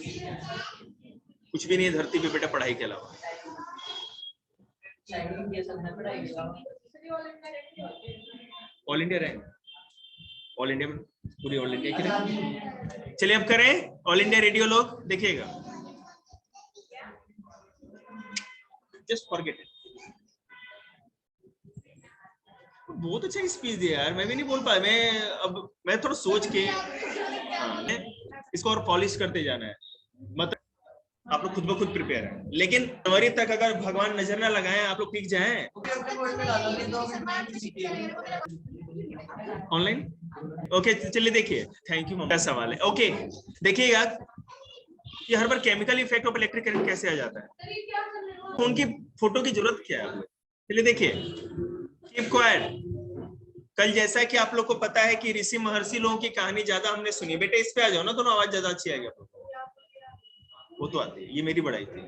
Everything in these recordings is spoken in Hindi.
कुछ भी नहीं है धरती पे बेटा पढ़ाई के अलावा। All India rank, all India में पूरी ऑल इंडिया की रैंक। चलिए अब करें ऑल इंडिया रेडियो लोग, देखिएगा जस्ट फॉरगेट इट। बहुत अच्छा स्पीच दिया यार, मैं भी नहीं बोल पाया। मैं थोड़ा सोच के इसको और पॉलिश करते जाना है, मतलब आप लोग खुद ब खुद प्रिपेयर है। लेकिन जनवरी तक अगर भगवान नजर ना लगाए आप लोग टिक जाएं ऑनलाइन। ओके चलिए देखिए, थैंक यू मम्मा। सवाल है ओके, देखिएगा ये हर बार chemical effect of electric current कैसे आ जाता है, उनकी फोटो की जरूरत क्या है। चलिए देखिए, कीप क्वाइट। कल जैसा कि आप लोग को पता है कि ऋषि महर्षि लोगों की कहानी ज्यादा हमने सुनी। बेटे इस पे आ जाओ ना, दोनों आवाज ज्यादा अच्छी आएगी। वो तो आती है, ये मेरी बड़ाई थी।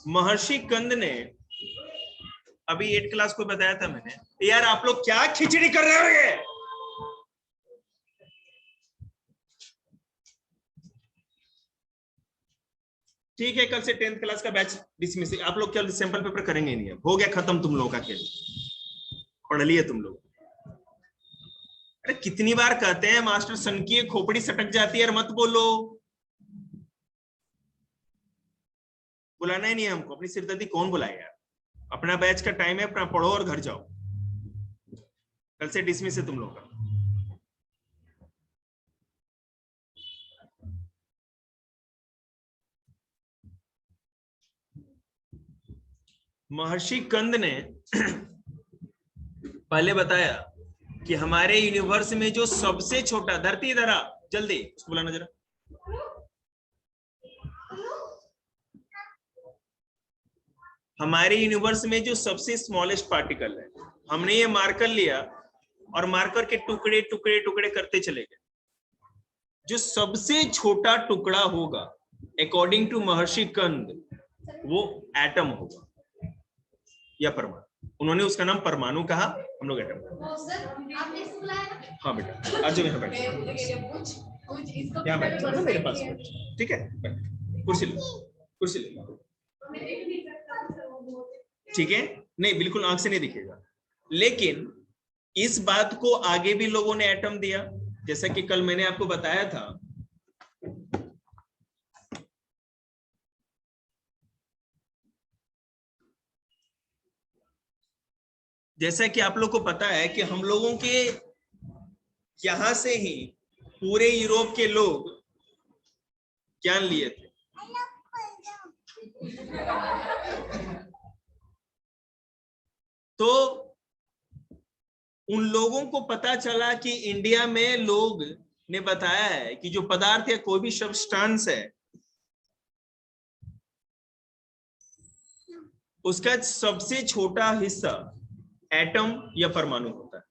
महर्षि कंद ने अभी 8 क्लास को बताया था मैंने, यार आप लोग क्या खिचड़ी कर रहे हो ये। ठीक है, कल से 10th क्लास का बैच डिसमिस। आप लोग क्या सैंपल पेपर करेंगे नहीं, हो गया खत्म तुम लोगों का खेल, पढ़ लिए तुम लोग। अरे कितनी बार कहते हैं मास्टर सन की खोपड़ी सटक जाती है, मत बोलो। बुलाना ही नहीं है हमको, अपनी सिरदर्दी कौन बुलाए यार। अपना बैच का टाइम है, अपना पढ़ो और घर जाओ। कल से डिसमिस है तुम लोग का। महर्षि कंद ने पहले बताया कि हमारे यूनिवर्स में जो सबसे छोटा, धरती इधर आ जल्दी, उसको बुलाना जरा। हमारे यूनिवर्स में जो सबसे स्मॉलेस्ट पार्टिकल है, हमने ये मार्कर लिया और मार्कर के टुकड़े टुकड़े टुकड़े करते चले गए। जो सबसे छोटा टुकड़ा होगा अकॉर्डिंग टू महर्षि कंद, वो एटम होगा या परमाणु। उन्होंने उसका नाम परमाणु कहा, हम लोग एटम। हाँ बेटा आज यहाँ बैठ, यहाँ बैठ मेरे पास, ठीक है। कुर्सी लो, कुर्सी लो, ठीक है। नहीं बिल्कुल आंख से नहीं दिखेगा, लेकिन इस बात को आगे भी लोगों ने एटम दिया। जैसा कि कल मैंने आपको बताया था, जैसा कि आप लोग को पता है कि हम लोगों के यहां से ही पूरे यूरोप के लोग ज्ञान लिए थे। तो उन लोगों को पता चला कि इंडिया में लोग ने बताया है कि जो पदार्थ या कोई भी सब्सटेंस है, उसका सबसे छोटा हिस्सा एटम या परमाणु होता है।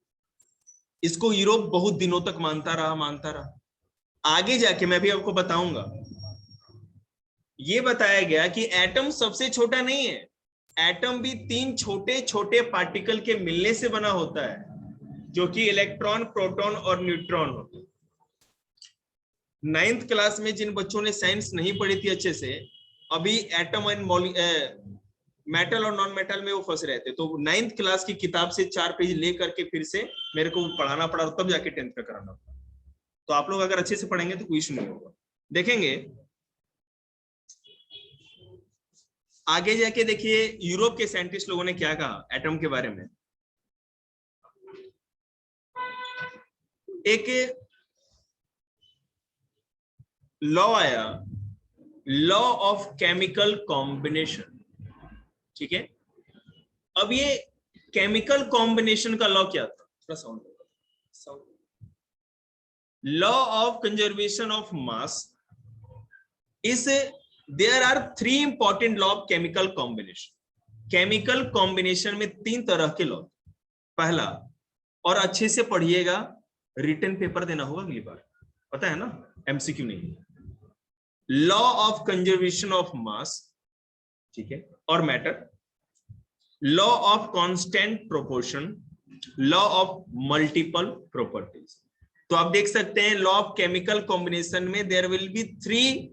इसको यूरोप बहुत दिनों तक मानता रहा। आगे जाके मैं भी आपको बताऊंगा, ये बताया गया कि एटम सबसे छोटा नहीं है। एटम भी 3 छोटे छोटे पार्टिकल के मिलने से बना होता है, जो कि इलेक्ट्रॉन, प्रोटॉन और न्यूट्रॉन होते हैं। 9th क्लास में जिन बच्चों ने साइंस नहीं पढ़ी थी अच्छे से, अभी एटम एंड मेटल और नॉन मेटल में वो फंस रहे थे। तो 9th क्लास की किताब से 4 पेज लेकर के फिर से मेरे को पढ़ाना पड़ा, तब जाके 10th का कराना पड़ा। तो आप लोग अगर अच्छे से पढ़ेंगे तो कोई इशू नहीं होगा। देखेंगे आगे जाके, देखिए यूरोप के साइंटिस्ट लोगों ने क्या कहा एटम के बारे में। एक लॉ आया, लॉ ऑफ केमिकल कॉम्बिनेशन, ठीक है। अब ये केमिकल कॉम्बिनेशन का लॉ क्या था, थोड़ा sound. Law of conservation of mass is there are 3 important law of chemical combination. Chemical combination में 3 तरह के लॉ। पहला, और अच्छे से पढ़िएगा, रिटन पेपर देना होगा अगली बार, पता है ना, एमसीक्यू नहीं। Law of conservation of mass, ठीक है, और matter, law of constant proportion, law of multiple properties. तो आप देख सकते हैं लॉ ऑफ केमिकल कॉम्बिनेशन में there will be 3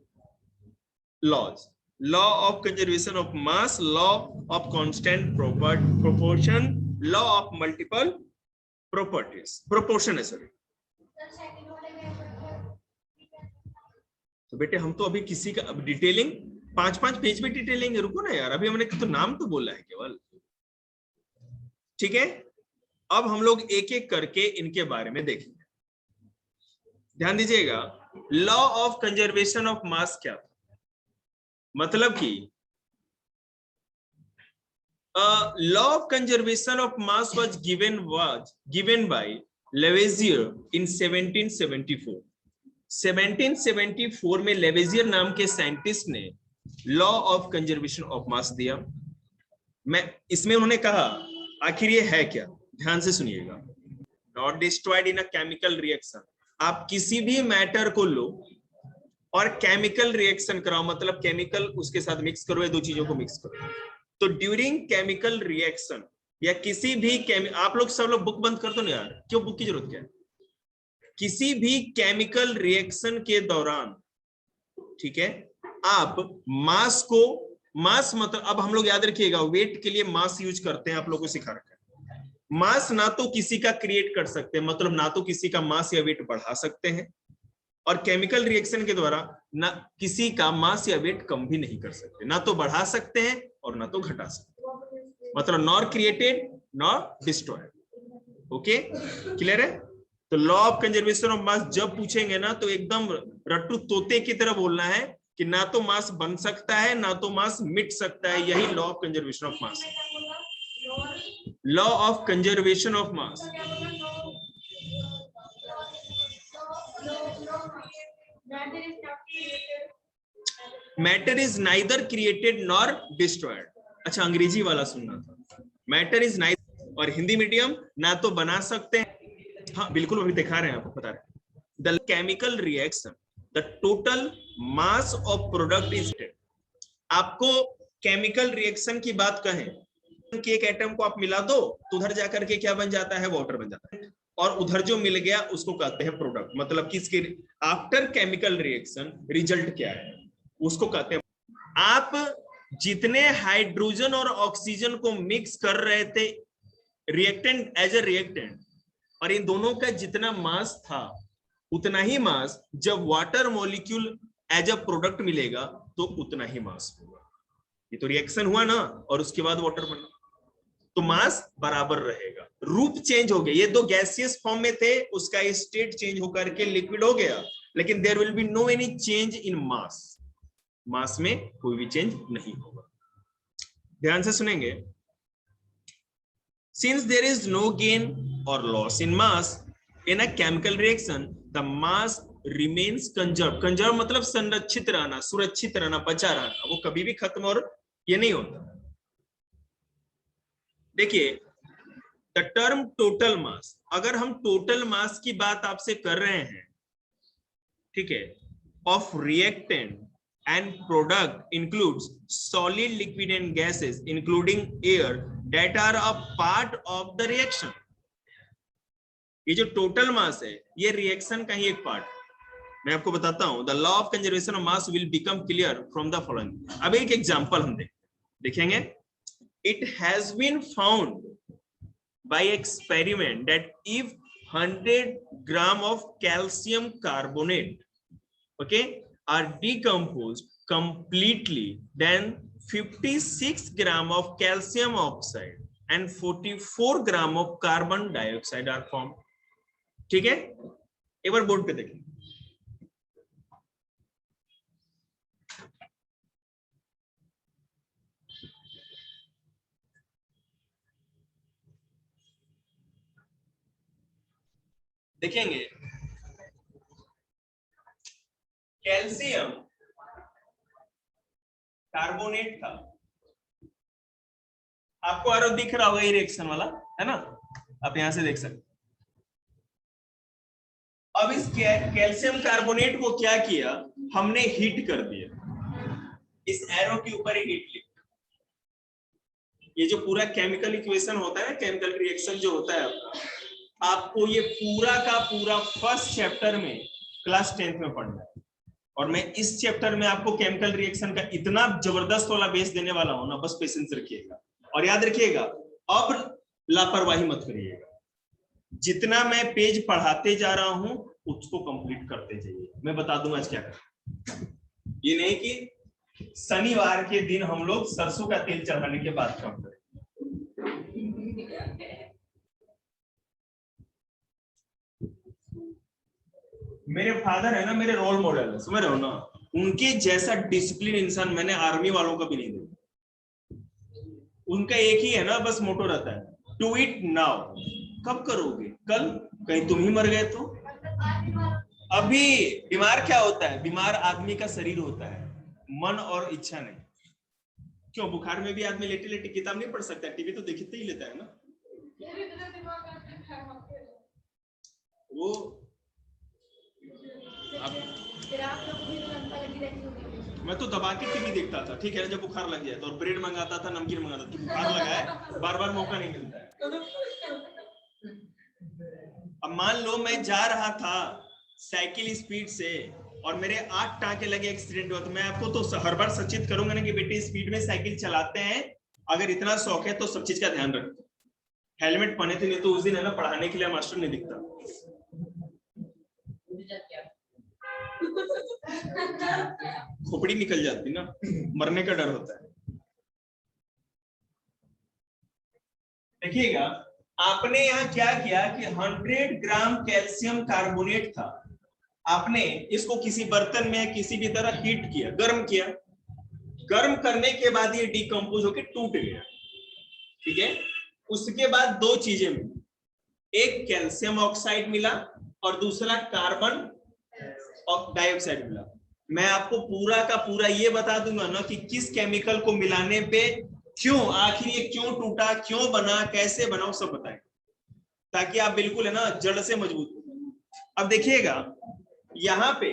laws, law of conservation of mass, law of constant proportion, law of multiple properties, proportion है सर। तो बेटे हम तो अभी किसी का अब डिटेलिंग 5-5 पेज में डिटेलिंग, रुको ना यार, अभी हमने तो नाम तो बोला है केवल, ठीक है। अब हम लोग एक एक करके इनके बारे में देखेंगे। ध्यान दीजिएगा, law of conservation of mass क्या था, मतलब कि law of conservation of mass was given by Lavoisier in 1774। 1774 में लेवेजियर नाम के साइंटिस्ट ने law of conservation of mass दिया। मैं इसमें उन्होंने कहा आखिर ये है क्या, ध्यान से सुनिएगा। Not destroyed in a chemical reaction, आप किसी भी मैटर को लो और केमिकल रिएक्शन कराओ, मतलब केमिकल उसके साथ मिक्स करो, या दो चीजों को मिक्स करो, तो ड्यूरिंग केमिकल रिएक्शन या किसी भी आप लोग सब लोग बुक बंद कर दो ना यार, क्यों बुक की जरूरत क्या है। किसी भी केमिकल रिएक्शन के दौरान, ठीक है, आप मास को, मास मतलब अब हम लोग याद रखिएगा वेट के लिए मास यूज करते हैं, आप लोगों को सिखा रखा है। मास ना तो किसी का क्रिएट कर सकते हैं, मतलब ना तो किसी का मास या वेट बढ़ा सकते हैं, और केमिकल रिएक्शन के द्वारा ना किसी का मास या वेट कम भी नहीं कर सकते, ना तो बढ़ा सकते हैं और ना तो घटा सकते हैं, मतलब nor created nor destroyed. Okay, clear है। तो लॉ ऑफ कंजर्वेशन ऑफ मास जब पूछेंगे ना तो एकदम रट्टू तोते की तरह बोलना है कि ना तो मास बन सकता है ना तो मास मिट सकता है, यही law of conservation of mass है। Law of conservation of mass, matter is neither created nor destroyed. अच्छा अंग्रेजी वाला सुनना था, मैटर इज नाइदर, और हिंदी मीडियम ना तो बना सकते हैं, हाँ बिल्कुल अभी दिखा रहे हैं आपको, बता रहे हैं। The chemical reaction the total mass of product is, आपको केमिकल रिएक्शन की बात कहें कि एक एटम को आप मिला दो तो उधर जाकर के क्या बन जाता है, वाटर बन जाता है, और उधर जो मिल गया उसको कहते हैं प्रोडक्ट, मतलब कि इसके आफ्टर केमिकल रिएक्शन रिजल्ट क्या है उसको कहते हैं। आप जितने हाइड्रोजन और ऑक्सीजन को मिक्स कर रहे थे रिएक्टेंट एज ए रिएक्टेंट, और इन दोनों का जितना मास था उतना ही मास जब water molecule as a product मिलेगा तो उतना ही मास होगा। ये तो रिएक्शन हुआ ना, और उसके बाद वाटर बना, तो मास बराबर रहेगा, रूप चेंज हो गया, ये दो गैसियस फॉर्म में थे, उसका स्टेट चेंज होकर के लिक्विड हो गया, लेकिन there will be no any change in mass, mass में कोई भी चेंज नहीं होगा। ध्यान से सुनेंगे, since there is no gain or loss in mass in a chemical reaction, the mass remains conserved. conserved मतलब संरक्षित रहना, सुरक्षित रहना, बचा रहना, वो कभी भी खत्म और ये नहीं होता। देखिए द टर्म टोटल मास, अगर हम टोटल मास की बात आपसे कर रहे हैं, ठीक है, of reactant and product includes solid, liquid and gases including air that are a part of the reaction. ये जो टोटल मास है ये रिएक्शन का ही एक पार्ट, मैं आपको बताता हूं। The law of conservation of mass will become clear from the following. अब एक एग्जांपल हम देखेंगे। It has been found by experiment that if 100 gram of calcium carbonate, okay, are decomposed completely, then 56 gram of calcium oxide and 44 gram of carbon dioxide are formed. ठीक है, एक बार बोर्ड पे देखिए। देखेंगे कैल्शियम कार्बोनेट था, आपको आरो दिख रहा होगा ये रिएक्शन वाला है ना, आप यहां से देख सकते। अब इस कैल्शियम कार्बोनेट को क्या किया, हमने हीट कर दिया, इस एरो के ऊपर ही हीट लिखा। ये जो पूरा केमिकल इक्वेशन होता है, केमिकल रिएक्शन जो होता है आपका, आपको ये पूरा का पूरा फर्स्ट चैप्टर में क्लास 10th में पढ़ना है, और मैं इस चैप्टर में आपको केमिकल रिएक्शन का इतना जबरदस्त वाला बेस देने वाला हूं ना, बस पेशेंस रखिएगा और याद रखिएगा, अब लापरवाही मत करिएगा। जितना मैं पेज पढ़ाते जा रहा हूं उसको कंप्लीट करते जाइए। मैं बता दूंगा आज क्या करना। ये नहीं कि शनिवार के दिन हम लोग सरसों का तेल चढ़ाने के बाद काम करें। मेरे फादर है ना, मेरे रोल मॉडल है, समझ रहे हो ना, उनके जैसा डिसिप्लिन इंसान मैंने आर्मी वालों का भी नहीं देखा। उनका एक ही है ना बस मोटो रहता है, डू इट नाउ। कब करोगे? कल? कहीं तुम ही मर गए तो? अभी बीमार क्या होता है? बीमार आदमी का शरीर होता है, मन और इच्छा नहीं। क्यों? बुखार में भी आदमी लेटे लेटे किताब नहीं पढ़ सकता, टीवी तो देखते ही लेता है ना वो। मैं तो दबा के टीवी देखता था, ठीक है, जब बुखार लग जाए तो, और ब्रेड मंगाता था, नमकीन मंगाता था, बुखार लगा है, बार बार मौका नहीं मिलता है। अब मान लो मैं जा रहा था साइकिल स्पीड से और मेरे 8 टांके लगे, एक्सीडेंट हुआ, तो मैं आपको तो हर बार सचेत करूंगा ना कि बेटे स्पीड में साइकिल चलाते हैं, अगर इतना शौक है तो सब चीज का ध्यान रखो। हेलमेट पहने थे, नहीं तो उस दिन है ना पढ़ाने के लिए मास्टर नहीं दिखता। खोपड़ी निकल जाती ना, मरने का डर होता है। देखिएगा, आपने यहाँ क्या किया कि 100 ग्राम कैल्शियम कार्बोनेट था, आपने इसको किसी बर्तन में किसी भी तरह हीट किया, गर्म किया। गर्म करने के बाद ये डिकम्पोज होकर टूट गया, ठीक है। उसके बाद दो चीजें मिली, एक कैल्शियम ऑक्साइड मिला और दूसरा कार्बन डाइऑक्साइड मिला। मैं आपको पूरा का पूरा ये बता दूंगा ना कि किस केमिकल को मिलाने पे क्यों, आखिर ये क्यों टूटा, क्यों बना, कैसे बना, सब बताएंगे, ताकि आप बिल्कुल है ना जड़ से मजबूत हो। अब देखिएगा, यहाँ पे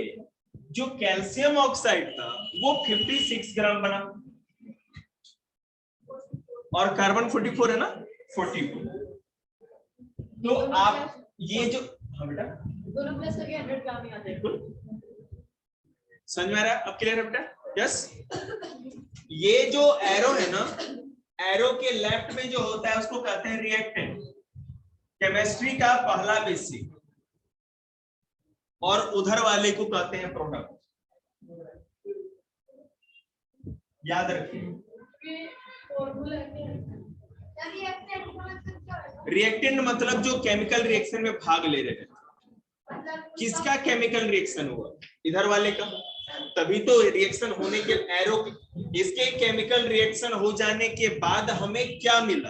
जो कैल्शियम ऑक्साइड था वो 56 ग्राम बना, और कार्बन 44 है ना, 44। तो आप ये जो, हाँ बेटा, दोनों प्लस करके 100 ग्राम ही आता है। समझ में आ रहा है? अब क्लियर है बेटा? यस। ये जो एरो है ना, एरो के लेफ्ट में जो होता है उसको कहते हैं रिएक्टेंट, केमिस्ट्री का पहला बेसिक, और उधर वाले को कहते हैं प्रोडक्ट। याद रखिए, रिएक्टेंट मतलब जो केमिकल रिएक्शन में भाग ले रहे हैं। किसका केमिकल रिएक्शन हुआ? इधर वाले का, तभी तो रिएक्शन होने के एरो, इसके केमिकल रिएक्शन हो जाने के बाद हमें क्या मिला,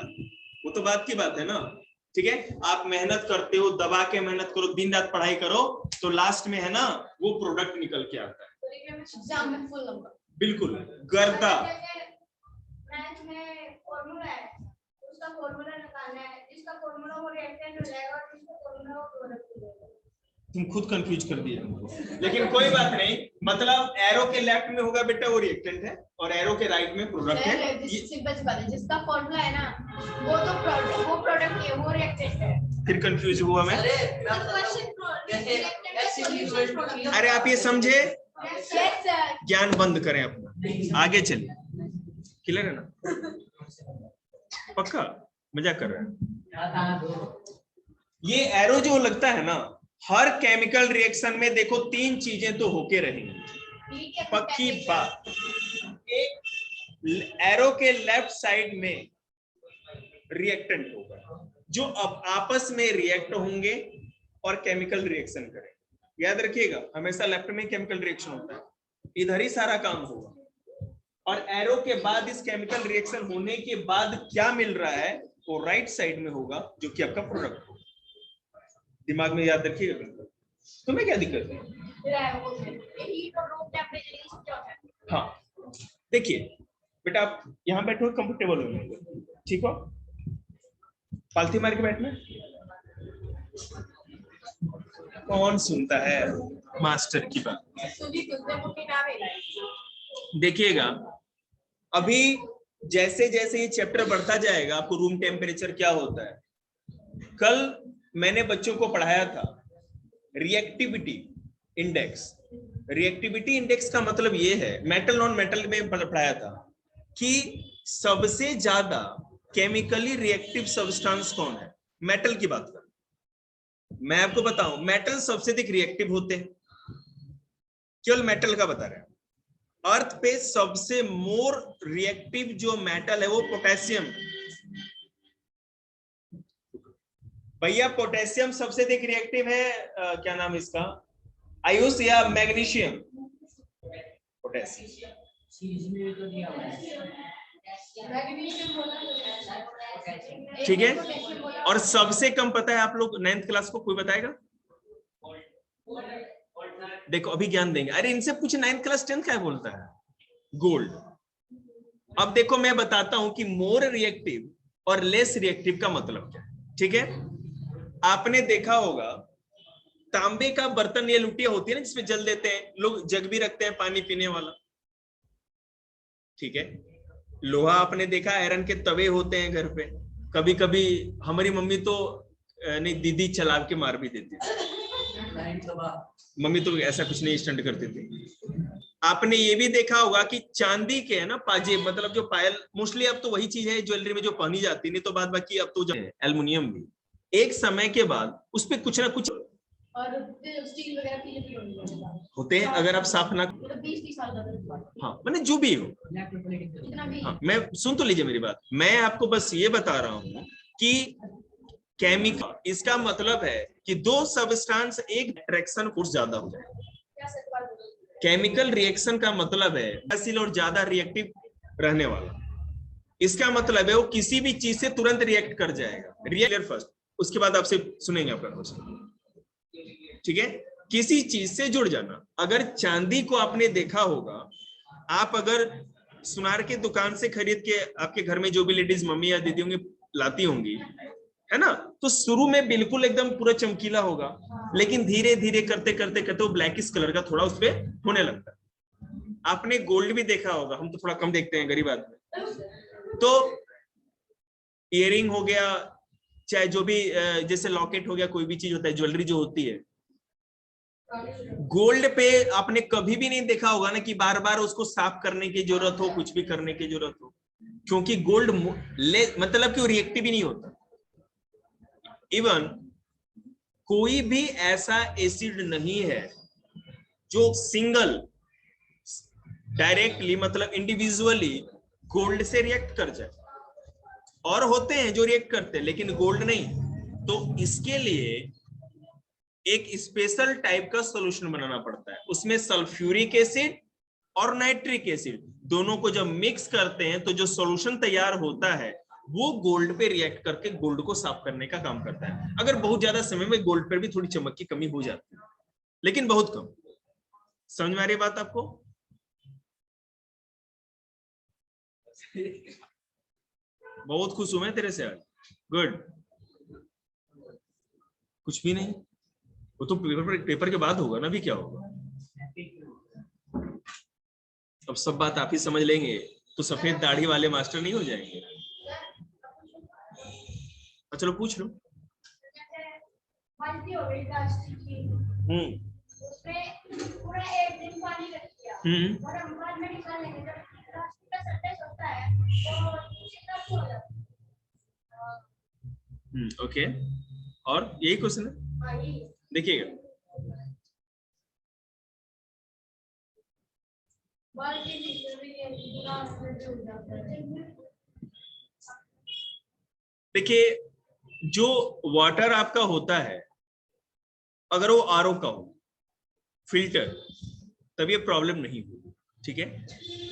वो तो बात की बात है ना, ठीक है। आप मेहनत करते हो, दबा के मेहनत करो, दिन रात पढ़ाई करो, तो लास्ट में है ना वो प्रोडक्ट निकल के आता है। बिल्कुल गर्दा। उसका फॉर्मूला निकालना है, जिसका फॉर्मूला वो रिएक्टेंट हो जाएगा और जिसका फॉर्मूला वो प्रोडक्ट हो जाएगा। तुम खुद कंफ्यूज कर दिए हमको, लेकिन कोई बात नहीं। मतलब एरो के लेफ्ट में होगा बेटा वो रिएक्टेंट है, और एरो के राइट में प्रोडक्ट है। सिंपल सी बात है, जिसका फॉर्मूला है ना वो तो प्रोडक्ट, वो प्रोडक्ट नहीं है, वो रिएक्टेंट है। फिर कंफ्यूज हुआ मैं। अरे आप ये समझे, ज्ञान बंद करें अपना, आगे चलिए। क्लियर है ना? पक्का मजाक कर रहे हैं? ये एरो जो लगता है ना, हर केमिकल रिएक्शन में देखो 3 चीजें तो होके रहेंगी, पक्की बात। एक, एरो के लेफ्ट साइड में रिएक्टेंट होगा जो अब आपस में रिएक्ट होंगे और केमिकल रिएक्शन करेंगे। याद रखिएगा, हमेशा लेफ्ट में केमिकल रिएक्शन होता है, इधर ही सारा काम होगा। और एरो के बाद इस केमिकल रिएक्शन होने के बाद क्या मिल रहा है वो राइट साइड में होगा, जो कि आपका प्रोडक्ट होगा। दिमाग में याद रखिएगा। तुम्हें क्या दिक्कत है? हाँ देखिए बेटा, आप यहाँ बैठो, कंफर्टेबल हो, ठीक हो? पालथी मार के बैठना। कौन सुनता है मास्टर की बात? देखिएगा, अभी जैसे जैसे ये चैप्टर बढ़ता जाएगा, आपको रूम टेम्परेचर क्या होता है। कल मैंने बच्चों को पढ़ाया था रिएक्टिविटी इंडेक्स। रिएक्टिविटी इंडेक्स का मतलब ये है, मेटल नॉन मेटल में पढ़ाया था कि सबसे ज्यादा केमिकली रिएक्टिव सब्सटेंस कौन है। मेटल की बात कर, मैं आपको बताऊं मेटल सबसे अधिक रिएक्टिव होते हैं, केवल मेटल का बता रहे हैं। अर्थ पे सबसे मोर रिएक्टिव जो मेटल है वो पोटेशियम। भैया पोटेशियम सबसे अधिक रिएक्टिव है, क्या नाम है इसका, आयुष या मैग्नीशियम? पोटेशियम। ठीक है, और सबसे कम पता है आप लोग 9th क्लास को, कोई बताएगा? देखो अभी ज्ञान देंगे, अरे इनसे पूछ 9th क्लास 10th क्या बोलता है? गोल्ड। अब देखो मैं बताता हूं कि मोर रिएक्टिव और लेस रिएक्टिव का मतलब क्या है। ठीक है, आपने देखा होगा तांबे का बर्तन या लुटिया होती है ना जिसमें जल देते हैं लोग, जग भी रखते हैं पानी पीने वाला। ठीक है, लोहा आपने देखा आयरन के तवे होते हैं घर पे, कभी कभी हमारी मम्मी तो नहीं दीदी चला के मार भी देती थी, मम्मी तो ऐसा कुछ नहीं स्टंट करती थी। आपने ये भी देखा होगा कि चांदी के है ना पाजेब, मतलब जो पायल, मोस्टली अब तो वही चीज है ज्वेलरी में जो पहनी जाती, नहीं तो बाद बाकी अब तो एल्युमिनियम भी। एक समय के बाद उस पर कुछ ना कुछ और स्टील वगैरह की होते हैं, अगर आप साफ ना, 20-30 साल, हाँ मैंने जो भी हो, हाँ मैं सुन तो लीजिए मेरी बात, मैं आपको बस ये बता रहा हूँ कि केमिकल, इसका मतलब है कि दो सबस्टेंस एक रिएक्शन फोर्स ज्यादा हो जाए। केमिकल रिएक्शन का मतलब है एसिड और ज्यादा रिएक्टिव रहने वाला, इसका मतलब है वो किसी भी चीज से तुरंत रिएक्ट कर जाएगा। रिएक्ट फर्स्ट, उसके बाद आपसे सुनेंगे आपका क्वेश्चन। ठीक है, किसी चीज से जुड़ जाना। अगर चांदी को आपने देखा होगा, आप अगर सुनार के दुकान से खरीद के आपके घर में जो भी लेडीज मम्मी या दीदी होंगी लाती होंगी, है ना, तो शुरू में बिल्कुल एकदम पूरा चमकीला होगा, लेकिन धीरे धीरे करते करते करते वो ब्लैकिश कलर का थोड़ा उसपे होने लगता है। आपने गोल्ड भी देखा होगा, हम तो थोड़ा कम देखते हैं गरीब आदमी, तो इयरिंग हो गया, चाहे जो भी जैसे लॉकेट हो गया, कोई भी चीज होता है, ज्वेलरी जो होती है, गोल्ड पे आपने कभी भी नहीं देखा होगा ना कि बार बार उसको साफ करने की जरूरत हो, कुछ भी करने की जरूरत हो, क्योंकि गोल्ड मतलब कि वो रिएक्टिव ही नहीं होता। इवन कोई भी ऐसा एसिड नहीं है जो सिंगल डायरेक्टली मतलब इंडिविजुअली गोल्ड से रिएक्ट कर जाए, और होते हैं जो रिएक्ट करते हैं लेकिन गोल्ड नहीं। तो इसके लिए एक स्पेशल टाइप का सॉल्यूशन बनाना पड़ता है, उसमें सल्फ्यूरिक एसिड और नाइट्रिक एसिड दोनों को जब मिक्स करते हैं तो जो सॉल्यूशन तैयार होता है वो गोल्ड पे रिएक्ट करके गोल्ड को साफ करने का काम करता है। अगर बहुत ज्यादा समय में गोल्ड पर भी थोड़ी चमक की कमी हो जाती है, लेकिन बहुत कम। समझ में आ रही बात आपको? बहुत खुश हूं मैं तेरे से आज। गुड। कुछ भी नहीं, वो तो पेपर के बाद होगा ना, अभी क्या होगा। अब सब बात आप ही समझ लेंगे तो सफेद दाढ़ी वाले मास्टर नहीं हो जाएंगे। चलो पूछ लो। ओके, और यही क्वेश्चन है, देखिएगा। देखिए, जो वाटर आपका होता है, अगर वो आरओ का हो, फिल्टर, तब ये प्रॉब्लम नहीं होगी। ठीक है,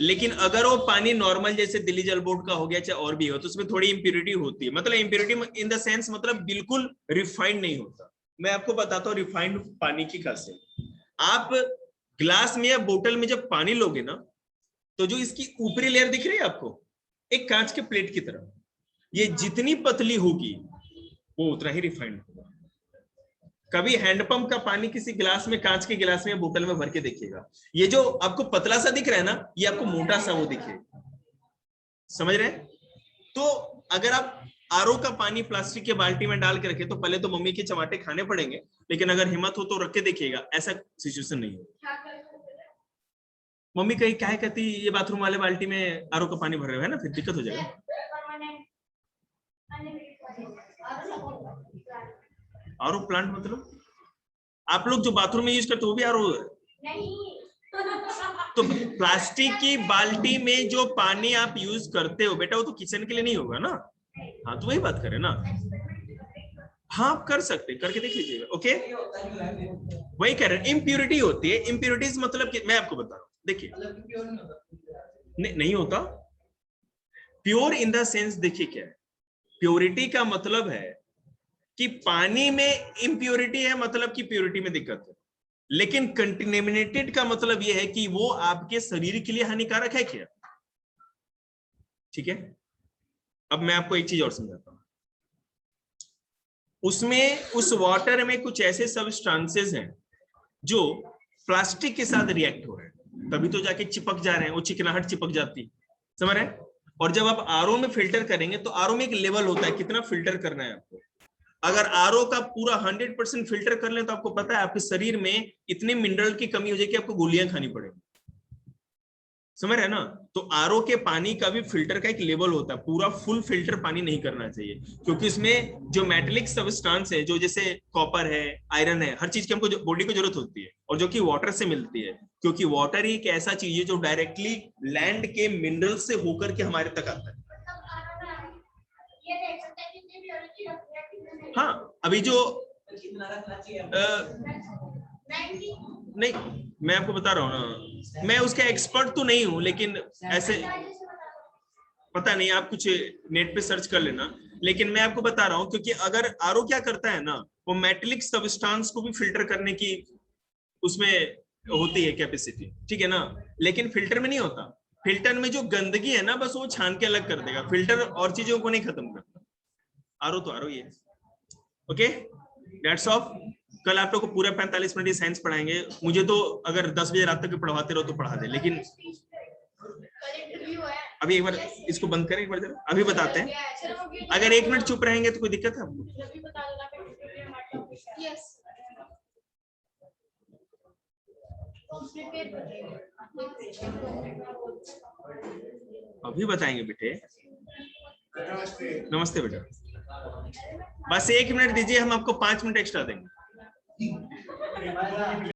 लेकिन अगर वो पानी नॉर्मल जैसे दिल्ली जल बोर्ड का हो गया चाहे और भी हो, तो उसमें थोड़ी इंप्योरिटी होती है। मतलब इंप्योरिटी इन द सेंस मतलब बिल्कुल रिफाइंड नहीं होता। मैं आपको बताता हूँ रिफाइंड पानी की खासियत। आप ग्लास में या बोतल में जब पानी लोगे ना, तो जो इसकी ऊपरी लेयर दिख रही है आपको, एक कांच के प्लेट की तरह, ये जितनी पतली होगी वो उतना ही रिफाइंड होगा। कभी हैंडपंप का पानी किसी गिलास में, कांच के गिलास में या बोतल में भर के देखिएगा, ये जो आपको पतला सा दिख रहा है ना, ये आपको मोटा सा वो दिखेगा। समझ रहे हैं? तो अगर आरओ का पानी प्लास्टिक के बाल्टी में डाल के रखे तो पहले तो मम्मी के चमाटे खाने पड़ेंगे, लेकिन अगर हिम्मत हो तो रख के देखिएगा, ऐसा सिचुएशन नहीं होगा। मम्मी कहीं क्या कहती ये बाथरूम वाले बाल्टी में आरओ का पानी भर रहे हो है ना, फिर दिक्कत हो जाएगा। आरओ प्लांट मतलब आप लोग जो बाथरूम में यूज करते हो वो भी आरओ है? तो प्लास्टिक की बाल्टी में जो पानी आप यूज करते हो बेटा वो तो किचन के लिए नहीं होगा ना। हाँ तो वही बात करें ना। हाँ आप कर सकते, करके देख लीजिएगा। ओके वही कह रहे हैं, इम्प्योरिटी होती है। इम्प्योरिटीज मतलब कि मैं आपको बता रहा हूँ, देखिए नहीं होता प्योर इन द सेंस। देखिए क्या है प्योरिटी का मतलब है कि पानी में इम्प्योरिटी है, मतलब कि प्योरिटी में दिक्कत है। लेकिन कंटेमिनेटेड का मतलब यह है कि वो आपके शरीर के लिए हानिकारक है क्या। ठीक है, अब मैं आपको एक चीज और समझाता हूं। उसमें उस वाटर में कुछ ऐसे सब्सटेंसेस हैं जो प्लास्टिक के साथ रिएक्ट हो रहे हैं, तभी तो जाके चिपक जा रहे हैं, वो चिकनाहट चिपक जाती, समझ रहे हैं। और जब आप आरओ में फिल्टर करेंगे तो आरओ में एक लेवल होता है कितना फिल्टर करना है आपको। अगर आरओ का पूरा 100% फिल्टर कर लें तो आपको पता है आपके शरीर में इतने मिनरल की कमी हो जाएगी, आपको गोलियां खानी पड़ेगी, समझ रहे हैं ना। तो आरओ के पानी का भी फिल्टर का एक लेवल होता है, पूरा फुल फिल्टर पानी नहीं करना चाहिए, क्योंकि इसमें जो मेटेलिक सब्सटेंस है, जो जैसे कॉपर है, आयरन है, हर चीज की हमको बॉडी को जरूरत होती है, और जो कि वाटर से मिलती है, क्योंकि वाटर ही एक ऐसा चीज है जो डायरेक्टली लैंड के मिनरल से होकर के हमारे तक आता है। हाँ अभी जो नहीं मैं आपको बता रहा हूँ ना, मैं उसका एक्सपर्ट तो नहीं हूँ, लेकिन ऐसे पता नहीं, आप कुछ नेट पे सर्च कर लेना। लेकिन मैं आपको बता रहा हूँ क्योंकि अगर आरओ क्या करता है ना, वो मेटेलिक सब्सटेंस को भी फिल्टर करने की उसमें होती है कैपेसिटी, ठीक है ना। लेकिन फिल्टर में नहीं होता, फिल्टर में जो गंदगी है ना बस वो छान के अलग कर देगा, फिल्टर और चीजों को नहीं खत्म करता। आरओ तो आरओ ही है। Okay that's of. कल आप लोग को पूरा 45 मिनट साइंस पढ़ाएंगे। मुझे तो अगर 10 बजे रात तक पढ़ाते रहो तो पढ़ा दे, लेकिन अभी एक बार इसको बंद करें, एक बार जरा अभी बताते हैं। अगर 1 मिनट चुप रहेंगे तो कोई दिक्कत है आपको? अभी बताएंगे बेटे। नमस्ते बेटा, बस 1 मिनट दीजिए, हम आपको 5 मिनट एक्स्ट्रा देंगे।